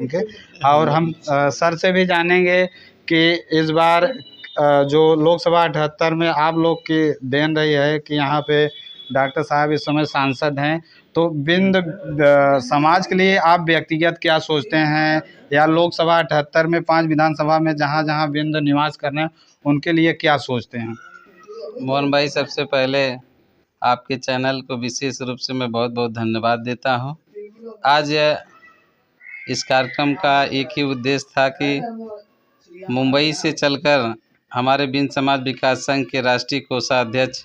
के। और हम सर से भी जानेंगे कि इस बार जो लोकसभा 78 में आप लोग की देन रही है कि यहाँ पे डॉक्टर साहब इस समय सांसद हैं, तो बिंद समाज के लिए आप व्यक्तिगत क्या सोचते हैं, या लोकसभा 78 में 5 विधानसभा में जहाँ जहाँ बिंद निवास कर रहे हैं उनके लिए क्या सोचते हैं? मोहन भाई, सबसे पहले आपके चैनल को विशेष रूप से मैं बहुत बहुत धन्यवाद देता हूँ। आज इस कार्यक्रम का एक ही उद्देश्य था कि मुंबई से चलकर हमारे बिंद समाज विकास संघ के राष्ट्रीय कोषाध्यक्ष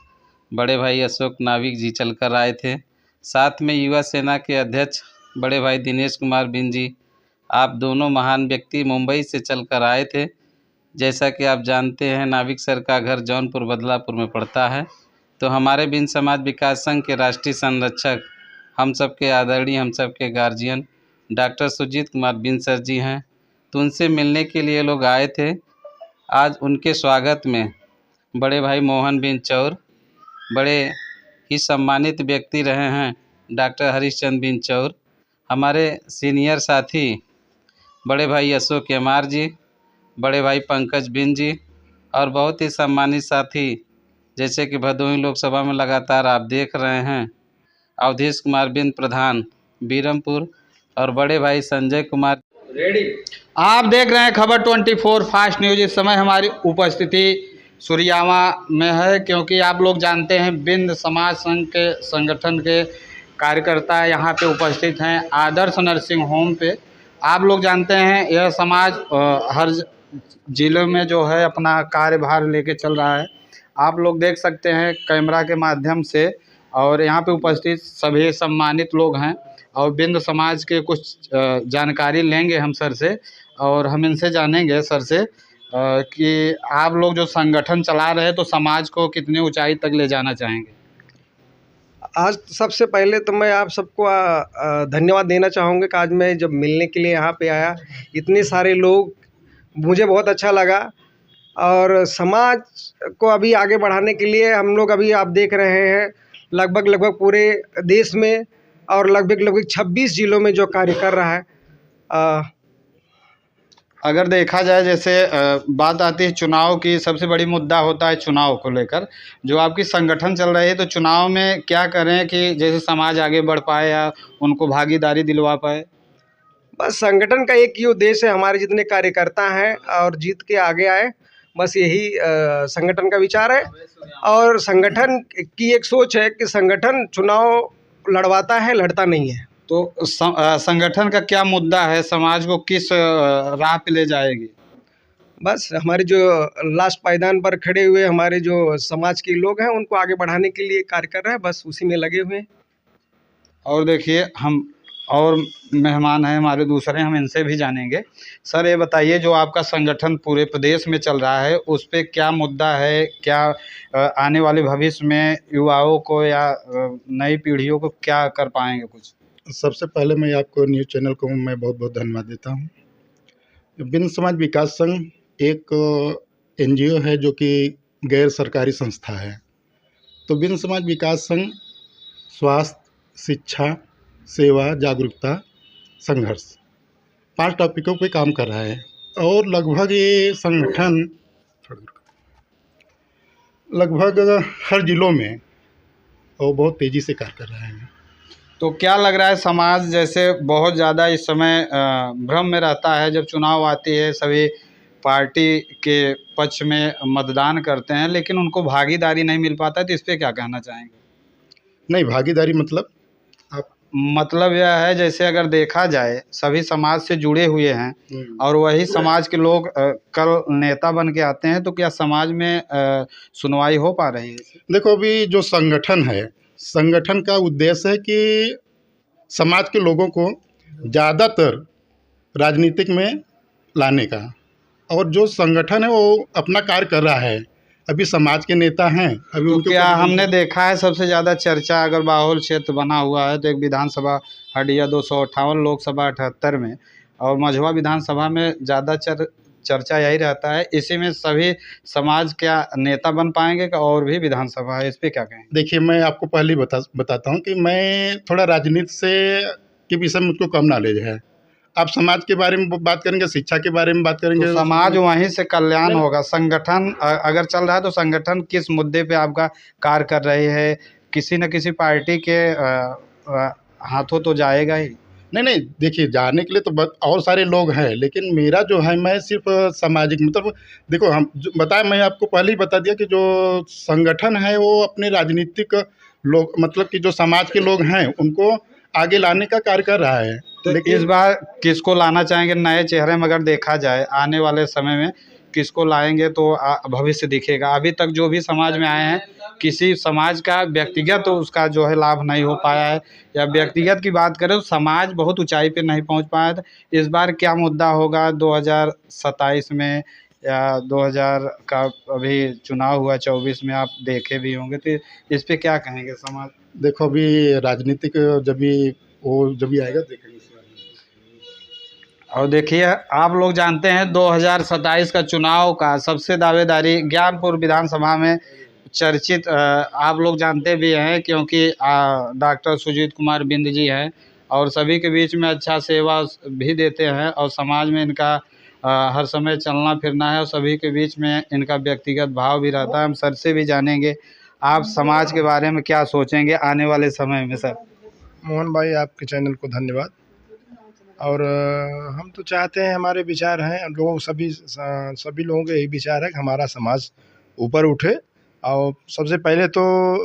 बड़े भाई अशोक नाविक जी चलकर आए थे। साथ में युवा सेना के अध्यक्ष बड़े भाई दिनेश कुमार बिंद जी, आप दोनों महान व्यक्ति मुंबई से चलकर आए थे। जैसा कि आप जानते हैं, नाविक सर का घर जौनपुर बदलापुर में पड़ता है, तो हमारे बिंद समाज विकास संघ के राष्ट्रीय संरक्षक, हम सब के आदरणीय, हम सब के गार्जियन डॉक्टर सुजीत कुमार बिंद सर जी हैं, तो उनसे मिलने के लिए लोग आए थे। आज उनके स्वागत में बड़े भाई मोहन बिंद चौर, बड़े ही सम्मानित व्यक्ति रहे हैं डॉक्टर हरीशचंद्र बिंद चौर, हमारे सीनियर साथी बड़े भाई अशोक एमार जी, बड़े भाई पंकज बिंद जी, और बहुत ही सम्मानित साथी जैसे कि भदोही लोकसभा में लगातार आप देख रहे हैं अवधेश कुमार बिंद प्रधान बीरमपुर, और बड़े भाई संजय कुमार रेडी। आप देख रहे हैं खबर 24 फास्ट न्यूज। इस समय हमारी उपस्थिति सूर्यावा में है, क्योंकि आप लोग जानते हैं बिंद समाज संघ के संगठन के कार्यकर्ता यहाँ पे उपस्थित हैं आदर्श नर्सिंग होम पे। आप लोग जानते हैं यह समाज हर जिलों में जो है अपना कार्यभार लेके चल रहा है। आप लोग देख सकते हैं कैमरा के माध्यम से, और यहाँ पे उपस्थित सभी सम्मानित लोग हैं, और बिंद समाज के कुछ जानकारी लेंगे हम सर से, और हम इनसे जानेंगे सर से कि आप लोग जो संगठन चला रहे हैं तो समाज को कितनी ऊंचाई तक ले जाना चाहेंगे? आज सबसे पहले तो मैं आप सबको धन्यवाद देना चाहूँगा कि आज मैं जब मिलने के लिए यहाँ पे आया, इतने सारे लोग, मुझे बहुत अच्छा लगा। और समाज को अभी आगे बढ़ाने के लिए हम लोग अभी आप देख रहे हैं लगभग पूरे देश में और लगभग 26 जिलों में जो कार्य कर रहा है। अगर देखा जाए, जैसे बात आती है चुनाव की, सबसे बड़ी मुद्दा होता है चुनाव को लेकर। जो आपकी संगठन चल रही है, तो चुनाव में क्या करें कि जैसे समाज आगे बढ़ पाए या उनको भागीदारी दिलवा पाए? बस संगठन का एक ही उद्देश्य है, हमारे जितने कार्यकर्ता हैं और जीत के आगे आए, बस यही संगठन का विचार है। और संगठन की एक सोच है कि संगठन चुनाव लड़वाता है, लड़ता नहीं है। तो संगठन का क्या मुद्दा है, समाज को किस राह पे ले जाएगी? बस हमारे जो लास्ट पायदान पर खड़े हुए हमारे जो समाज के लोग हैं उनको आगे बढ़ाने के लिए कार्य कर रहे हैं, बस उसी में लगे हुए हैं। और देखिए, हम और मेहमान हैं हमारे दूसरे, हम इनसे भी जानेंगे। सर ये बताइए, जो आपका संगठन पूरे प्रदेश में चल रहा है उस पे क्या मुद्दा है, क्या आने वाले भविष्य में युवाओं को या नई पीढ़ियों को क्या कर पाएंगे कुछ? सबसे पहले मैं आपको न्यूज़ चैनल को मैं बहुत बहुत धन्यवाद देता हूँ। बिंद समाज विकास संघ एक NGO है जो कि गैर सरकारी संस्था है। तो बिंद समाज विकास संघ स्वास्थ्य, शिक्षा, सेवा, जागरूकता, संघर्ष 5 टॉपिकों पे काम कर रहा है। और लगभग ये संगठन लगभग हर जिलों में और बहुत तेज़ी से कार्य कर रहा है। तो क्या लग रहा है, समाज जैसे बहुत ज़्यादा इस समय भ्रम में रहता है, जब चुनाव आती है सभी पार्टी के पक्ष में मतदान करते हैं लेकिन उनको भागीदारी नहीं मिल पाता है, तो इस पर क्या कहना चाहेंगे? नहीं, भागीदारी मतलब यह है, जैसे अगर देखा जाए सभी समाज से जुड़े हुए हैं और वही समाज के लोग कल नेता बन के आते हैं, तो क्या समाज में सुनवाई हो पा रही है? देखो, अभी जो संगठन है, संगठन का उद्देश्य है कि समाज के लोगों को ज़्यादातर राजनीतिक में लाने का, और जो संगठन है वो अपना कार्य कर रहा है। अभी समाज के नेता हैं, अभी तो उनके क्या हमने देखा है सबसे ज़्यादा चर्चा अगर बाहुल क्षेत्र बना हुआ है तो एक विधानसभा हंडिया 258, लोकसभा 78 में, और मझवा विधानसभा में ज़्यादा चर्चा यही रहता है। इसी में सभी समाज क्या नेता बन पाएंगे और भी विधानसभा है, इस पर क्या कहें? देखिए, मैं आपको पहले बताता हूँ कि मैं थोड़ा राजनीति से के विषय में मुझको कम नॉलेज है। आप समाज के बारे में बात करेंगे, शिक्षा के बारे में बात करेंगे, तो समाज वहीं से कल्याण होगा। संगठन अगर चल रहा है तो संगठन किस मुद्दे पे आपका कार्य कर रही है, किसी न किसी पार्टी के हाथों तो जाएगा ही। नहीं नहीं, देखिए जाने के लिए तो और सारे लोग हैं, लेकिन मेरा जो है मैं सिर्फ सामाजिक मतलब देखो हम बताया, मैं आपको पहले ही बता दिया कि जो संगठन है वो अपने राजनीतिक लोग मतलब कि जो समाज के लोग हैं उनको आगे लाने का कार्य कर रहा है। तो इस बार किसको लाना चाहेंगे नए चेहरे में? अगर देखा जाए आने वाले समय में किसको लाएंगे तो भविष्य दिखेगा। अभी तक जो भी समाज में आए हैं किसी समाज का व्यक्तिगत तो उसका जो है लाभ नहीं हो पाया है, या व्यक्तिगत की बात करें तो समाज बहुत ऊंचाई पे नहीं पहुंच पाया था। इस बार क्या मुद्दा होगा 2027 में या 2000 का अभी चुनाव हुआ 24 में, आप देखे भी होंगे, तो इस पे क्या कहेंगे समाज? देखो अभी राजनीतिक जब भी आएगा देखेंगे। और देखिए आप लोग जानते हैं 2027 का चुनाव का सबसे दावेदारी ज्ञानपुर विधानसभा में चर्चित आप लोग जानते भी हैं, क्योंकि डॉक्टर सुजीत कुमार बिंद जी हैं और सभी के बीच में अच्छा सेवा भी देते हैं और समाज में इनका हर समय चलना फिरना है और सभी के बीच में इनका व्यक्तिगत भाव भी रहता है। हम सर से भी जानेंगे आप समाज के बारे में क्या सोचेंगे आने वाले समय में। सर मोहन भाई, आपके चैनल को धन्यवाद। और हम तो चाहते हैं, हमारे विचार हैं लोग सभी लोगों के यही विचार है कि हमारा समाज ऊपर उठे। और सबसे पहले तो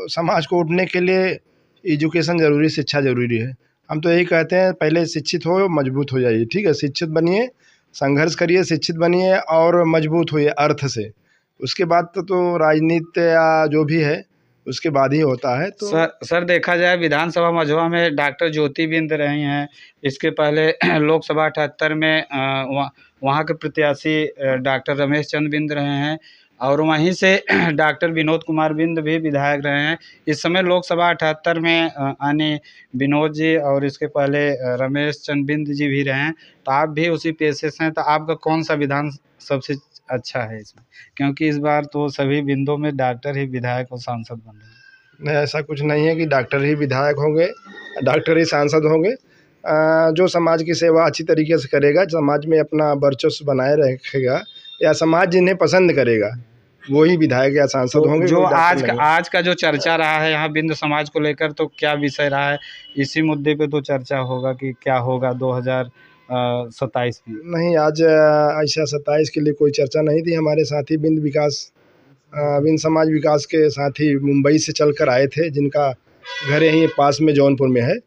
समाज को उठने के लिए एजुकेशन ज़रूरी, शिक्षा ज़रूरी है। हम तो यही कहते हैं पहले शिक्षित हो, मजबूत हो जाइए। ठीक है, शिक्षित बनिए, संघर्ष करिए, शिक्षित बनिए और मजबूत होइए अर्थ से। उसके बाद तो राजनीति या जो भी है उसके बाद ही होता है। तो सर देखा जाए विधानसभा मझवा में डॉक्टर ज्योति बिंद रही हैं, इसके पहले लोकसभा 78 में वहाँ के प्रत्याशी डॉक्टर रमेश चंद्र बिंद रहे हैं और वहीं से डॉक्टर विनोद कुमार बिंद भी विधायक रहे हैं। इस समय लोकसभा 78 में आने विनोद जी और इसके पहले रमेश चंद्र बिंद जी भी रहे हैं। तो आप भी उसी पेशे से हैं, तो आपका कौन सा विधान सबसे अच्छा है इसमें? क्योंकि इस बार तो सभी बिंदों में डॉक्टर ही विधायक और सांसद बन रहे हैं। नहीं, ऐसा कुछ नहीं है कि डॉक्टर ही विधायक होंगे, डॉक्टर ही सांसद होंगे। जो समाज की सेवा अच्छी तरीके से करेगा, समाज में अपना वर्चस्व बनाए रखेगा या समाज जिन्हें पसंद करेगा वही विधायक या सांसद तो होंगे। जो आज का जो चर्चा रहा है यहाँ बिंद समाज को लेकर, तो क्या विषय रहा है? इसी मुद्दे पे तो चर्चा होगा कि क्या होगा 2027 में। नहीं, आज ऐसा 27 के लिए कोई चर्चा नहीं थी। हमारे साथी बिंद समाज विकास के साथी मुंबई से चलकर आए थे, जिनका घर यहीं पास में जौनपुर में है।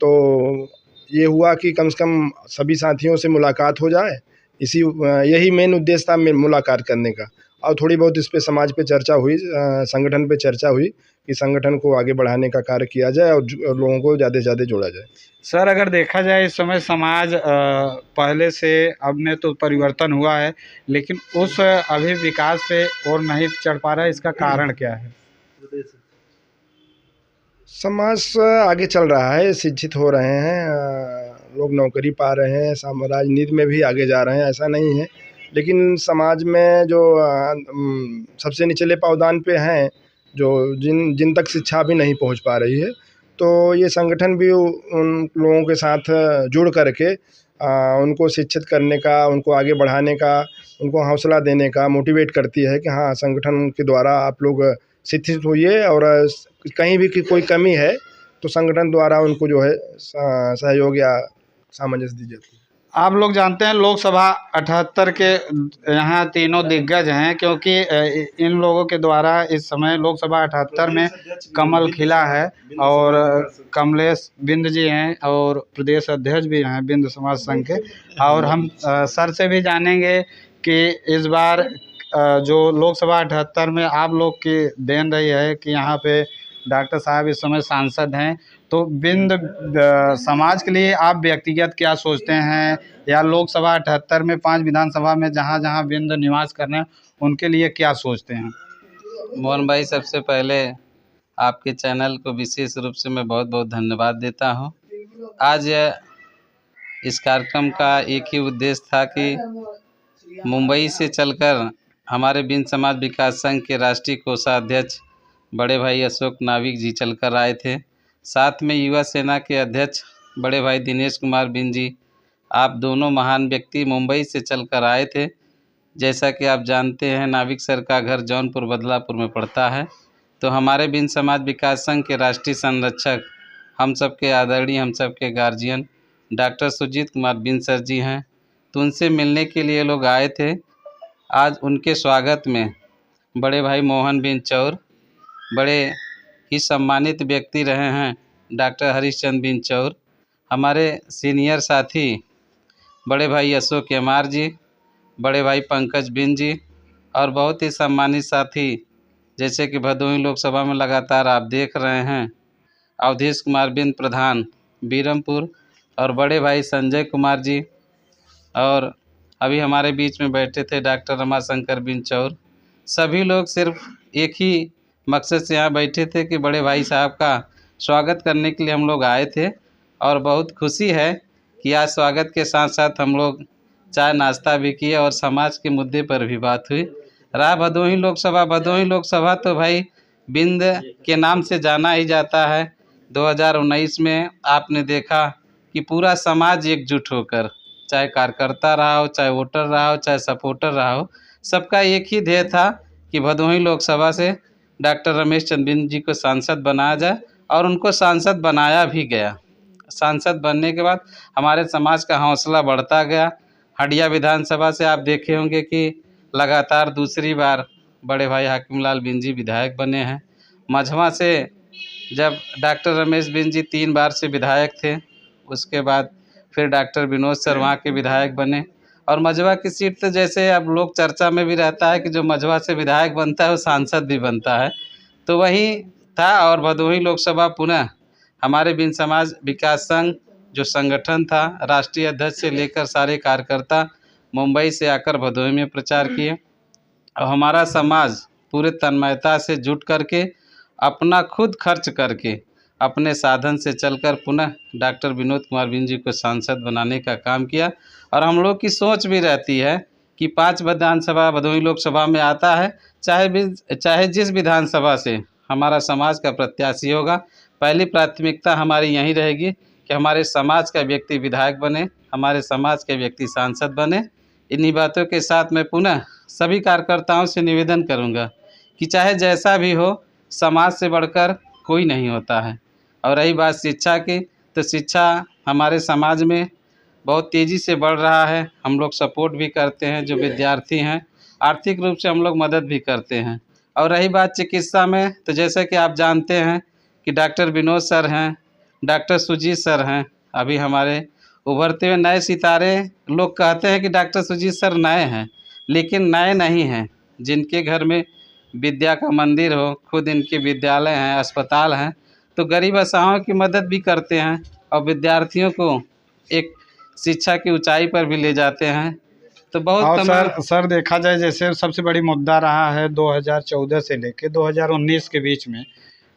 तो ये हुआ कि कम से कम सभी साथियों से मुलाकात हो जाए, यही मेन उद्देश्य था मुलाकात करने का। और थोड़ी बहुत इस पे समाज पे चर्चा हुई, संगठन पे चर्चा हुई कि संगठन को आगे बढ़ाने का कार्य किया जाए और लोगों को ज़्यादा से ज़्यादा जोड़ा जाए। सर अगर देखा जाए इस समय समाज पहले से अब में तो परिवर्तन हुआ है, लेकिन उस अभी विकास पे और नहीं चढ़ पा रहा है, इसका कारण क्या है? समाज आगे चल रहा है, शिक्षित हो रहे हैं, लोग नौकरी पा रहे हैं, राजनीति में भी आगे जा रहे हैं, ऐसा नहीं है। लेकिन समाज में जो सबसे निचले पावदान पे हैं, जो जिन तक शिक्षा भी नहीं पहुंच पा रही है, तो ये संगठन भी उन लोगों के साथ जुड़ करके उनको शिक्षित करने का, उनको आगे बढ़ाने का, उनको हौसला देने का मोटिवेट करती है कि हाँ, संगठन के द्वारा आप लोग शिक्षित होइए और कहीं भी कोई कमी है तो संगठन द्वारा उनको जो है सहयोग या सामंजस्य दी जाती है। आप लोग जानते हैं लोकसभा 78 के यहाँ तीनों दिग्गज हैं, क्योंकि इन लोगों के द्वारा इस समय लोकसभा 78 में कमल खिला है और कमलेश बिंद जी हैं और प्रदेश अध्यक्ष भी हैं बिंद समाज संघ के। और हम सर से भी जानेंगे कि इस बार जो लोकसभा 78 में आप लोग की देन रही है कि यहाँ पे डॉक्टर साहब इस समय सांसद हैं, तो बिंद समाज के लिए आप व्यक्तिगत क्या सोचते हैं, या लोकसभा 78 में 5 विधानसभा में जहाँ जहाँ बिंद निवास कर रहे हैं उनके लिए क्या सोचते हैं? मोहन भाई, सबसे पहले आपके चैनल को विशेष रूप से मैं बहुत बहुत धन्यवाद देता हूँ। आज इस कार्यक्रम का एक ही उद्देश्य था कि मुंबई से चलकर हमारे बिंद समाज विकास संघ के राष्ट्रीय कोषाध्यक्ष बड़े भाई अशोक नाविक जी चलकर आए थे। साथ में युवा सेना के अध्यक्ष बड़े भाई दिनेश कुमार बिंद जी आप दोनों महान व्यक्ति मुंबई से चलकर आए थे। जैसा कि आप जानते हैं, नाविक सर का घर जौनपुर बदलापुर में पड़ता है। तो हमारे बिंद समाज विकास संघ के राष्ट्रीय संरक्षक, हम सबके आदरणीय, हम सबके गार्जियन डॉक्टर सुजीत कुमार बिंद सर जी हैं। तो उनसे मिलने के लिए लोग आए थे। आज उनके स्वागत में बड़े भाई मोहन बिंद चौर, बड़े ही सम्मानित व्यक्ति रहे हैं डॉक्टर हरीशचंद्र बिंद चौर, हमारे सीनियर साथी बड़े भाई अशोक एमार जी, बड़े भाई पंकज बिंद जी, और बहुत ही सम्मानित साथी जैसे कि भदोही लोकसभा में लगातार आप देख रहे हैं अवधेश कुमार बिंद प्रधान बीरमपुर, और बड़े भाई संजय कुमार जी, और अभी हमारे बीच में बैठे थे डॉक्टर रमाशंकर बिंद चौर। सभी लोग सिर्फ एक ही मकसद से यहाँ बैठे थे कि बड़े भाई साहब का स्वागत करने के लिए हम लोग आए थे। और बहुत खुशी है कि आज स्वागत के साथ साथ हम लोग चाय नाश्ता भी किए और समाज के मुद्दे पर भी बात हुई। रहा भदोही लोकसभा तो भाई बिंद के नाम से जाना ही जाता है। 2019 में आपने देखा कि पूरा समाज एकजुट होकर, चाहे कार्यकर्ता रहा हो, चाहे वोटर रहा हो, चाहे सपोर्टर रहा हो, सबका एक ही ध्येय था कि भदोही लोकसभा से डॉक्टर रमेश चंद्र बिंद जी को सांसद बनाया जाए, और उनको सांसद बनाया भी गया। सांसद बनने के बाद हमारे समाज का हौसला बढ़ता गया। हडिया विधानसभा से आप देखे होंगे कि लगातार दूसरी बार बड़े भाई हाकिमलाल बिंद जी विधायक बने हैं। मझवा से जब डॉक्टर रमेश बिंद जी 3 बार से विधायक थे, उसके बाद फिर डॉक्टर विनोद सर वहाँ के विधायक बने। और मझवा की सीट तो जैसे अब लोग चर्चा में भी रहता है कि जो मझवा से विधायक बनता है वो सांसद भी बनता है, तो वही था। और भदोही लोकसभा पुनः हमारे बिंद समाज विकास संघ जो संगठन था, राष्ट्रीय अध्यक्ष से लेकर सारे कार्यकर्ता मुंबई से आकर भदोही में प्रचार किए, और हमारा समाज पूरे तन्मयता से जुट करके, अपना खुद खर्च करके, अपने साधन से चलकर पुनः डॉक्टर विनोद कुमार बिंद जी को सांसद बनाने का काम किया। और हम लोग की सोच भी रहती है कि 5 विधानसभा भदोही लोकसभा में आता है, चाहे जिस विधानसभा से हमारा समाज का प्रत्याशी होगा, पहली प्राथमिकता हमारी यही रहेगी कि हमारे समाज का व्यक्ति विधायक बने, हमारे समाज के व्यक्ति सांसद बने। इन्हीं बातों के साथ मैं पुनः सभी कार्यकर्ताओं से निवेदन करूंगा कि चाहे जैसा भी हो, समाज से बढ़कर कोई नहीं होता है। और रही बात शिक्षा की, तो शिक्षा हमारे समाज में बहुत तेज़ी से बढ़ रहा है। हम लोग सपोर्ट भी करते हैं, जो विद्यार्थी हैं आर्थिक रूप से हम लोग मदद भी करते हैं। और रही बात चिकित्सा में, तो जैसे कि आप जानते हैं कि डॉक्टर विनोद सर हैं, डॉक्टर सुजीत सर हैं, अभी हमारे उभरते हुए नए सितारे। लोग कहते हैं कि डॉक्टर सुजीत सर नए हैं, लेकिन नए नहीं हैं। जिनके घर में विद्या का मंदिर हो, खुद इनके विद्यालय हैं, अस्पताल हैं, तो गरीब असहायों की मदद भी करते हैं और विद्यार्थियों को एक शिक्षा की ऊंचाई पर भी ले जाते हैं। तो बहुत और सर देखा जाए, जैसे सबसे बड़ी मुद्दा रहा है 2014 से लेके 2019 के बीच में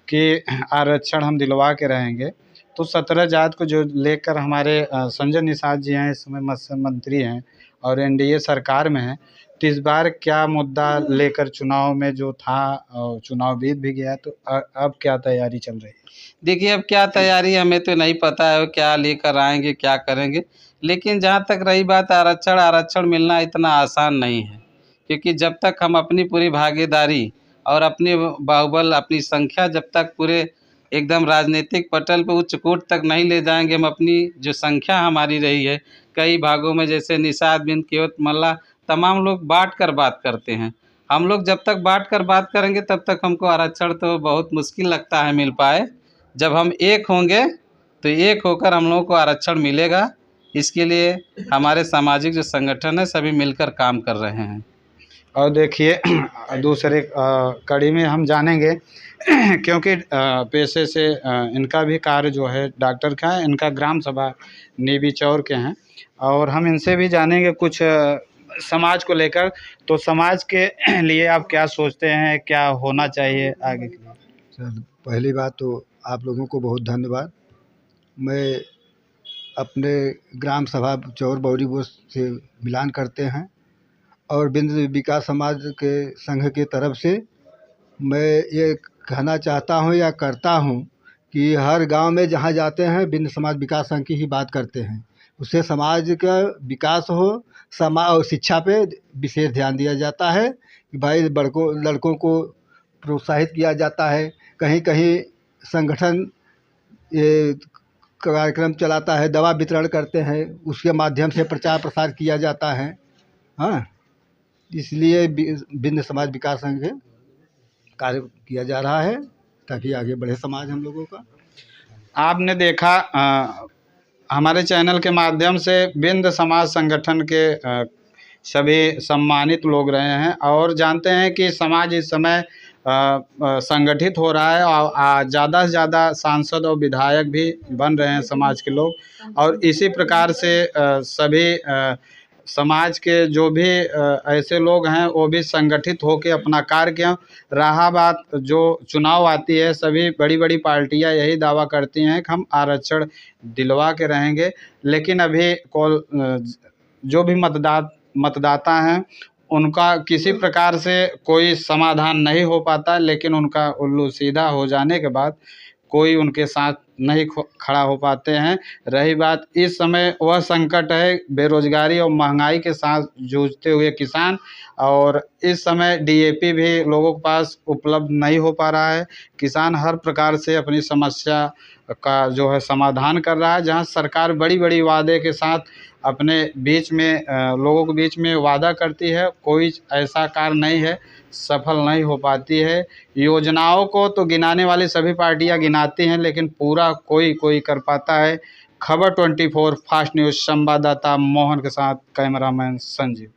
कि आरक्षण हम दिलवा के रहेंगे। तो 17 जात को जो लेकर हमारे संजय निषाद जी हैं, इस समय मत्स्य मंत्री हैं और एनडीए सरकार में हैं। तो इस बार क्या मुद्दा लेकर चुनाव में जो था, चुनाव बीत भी गया, तो अब क्या तैयारी चल रही है? देखिए, अब क्या तैयारी हमें तो नहीं पता है, क्या लेकर आएंगे, क्या करेंगे। लेकिन जहाँ तक रही बात आरक्षण मिलना इतना आसान नहीं है, क्योंकि जब तक हम अपनी पूरी भागीदारी और अपनी बाहुबल, अपनी संख्या जब तक पूरे एकदम राजनीतिक पटल पे उच्च कोट तक नहीं ले जाएंगे, हम अपनी जो संख्या हमारी रही है कई भागों में, जैसे निषाद बिन केवट मल्ला, तमाम लोग बांट कर बात करते हैं। हम लोग जब तक बांट कर बात करेंगे तब तक हमको आरक्षण तो बहुत मुश्किल लगता है मिल पाए। जब हम एक होंगे तो एक होकर हम लोगों को आरक्षण मिलेगा। इसके लिए हमारे सामाजिक जो संगठन है सभी मिलकर काम कर रहे हैं। और देखिए दूसरे कड़ी में हम जानेंगे क्योंकि पेशे से इनका भी कार्य जो है डॉक्टर का है, इनका ग्राम सभा नेवी चौर के हैं, और हम इनसे भी जानेंगे कुछ समाज को लेकर। तो समाज के लिए आप क्या सोचते हैं, क्या होना चाहिए आगे के लिए? सर, पहली बात तो आप लोगों को बहुत धन्यवाद। मैं अपने ग्राम सभा चौर बौरी बोस से मिलान करते हैं, और बिंद विकास समाज के संघ की तरफ से मैं ये कहना चाहता हूँ या करता हूँ कि हर गांव में जहाँ जाते हैं बिंद समाज विकास संघ की ही बात करते हैं। उससे समाज का विकास हो। और शिक्षा पे विशेष ध्यान दिया जाता है कि भाई लड़कों को प्रोत्साहित किया जाता है। कहीं कहीं संगठन ये कार्यक्रम चलाता है, दवा वितरण करते हैं, उसके माध्यम से प्रचार प्रसार किया जाता है। हाँ, इसलिए बिंद समाज विकास संघ से कार्य किया जा रहा है ताकि आगे बढ़े समाज हम लोगों का। आपने देखा हमारे चैनल के माध्यम से बिंद समाज संगठन के सभी सम्मानित लोग रहे हैं और जानते हैं कि समाज इस समय संगठित हो रहा है और ज़्यादा से ज़्यादा सांसद और विधायक भी बन रहे हैं समाज के लोग। और इसी प्रकार से सभी समाज के जो भी ऐसे लोग हैं वो भी संगठित होकर अपना कार्य किया। रहा बात जो चुनाव आती है, सभी बड़ी बड़ी पार्टियां यही दावा करती हैं कि हम आरक्षण दिलवा के रहेंगे, लेकिन अभी जो भी मतदाता हैं उनका किसी प्रकार से कोई समाधान नहीं हो पाता, लेकिन उनका उल्लू सीधा हो जाने के बाद कोई उनके साथ नहीं खड़ा हो पाते हैं। रही बात इस समय वह संकट है बेरोजगारी और महंगाई के साथ जूझते हुए किसान, और इस समय डीएपी भी लोगों के पास उपलब्ध नहीं हो पा रहा है। किसान हर प्रकार से अपनी समस्या का जो है समाधान कर रहा है। जहां सरकार बड़ी बड़ी वादे के साथ अपने बीच में लोगों के बीच में वादा करती है, कोई ऐसा कार्य नहीं है, सफल नहीं हो पाती है। योजनाओं को तो गिनाने वाली सभी पार्टियां गिनाती हैं, लेकिन पूरा कोई कर पाता है। खबर 24 फास्ट न्यूज़ संवाददाता मोहन के साथ कैमरामैन संजीव।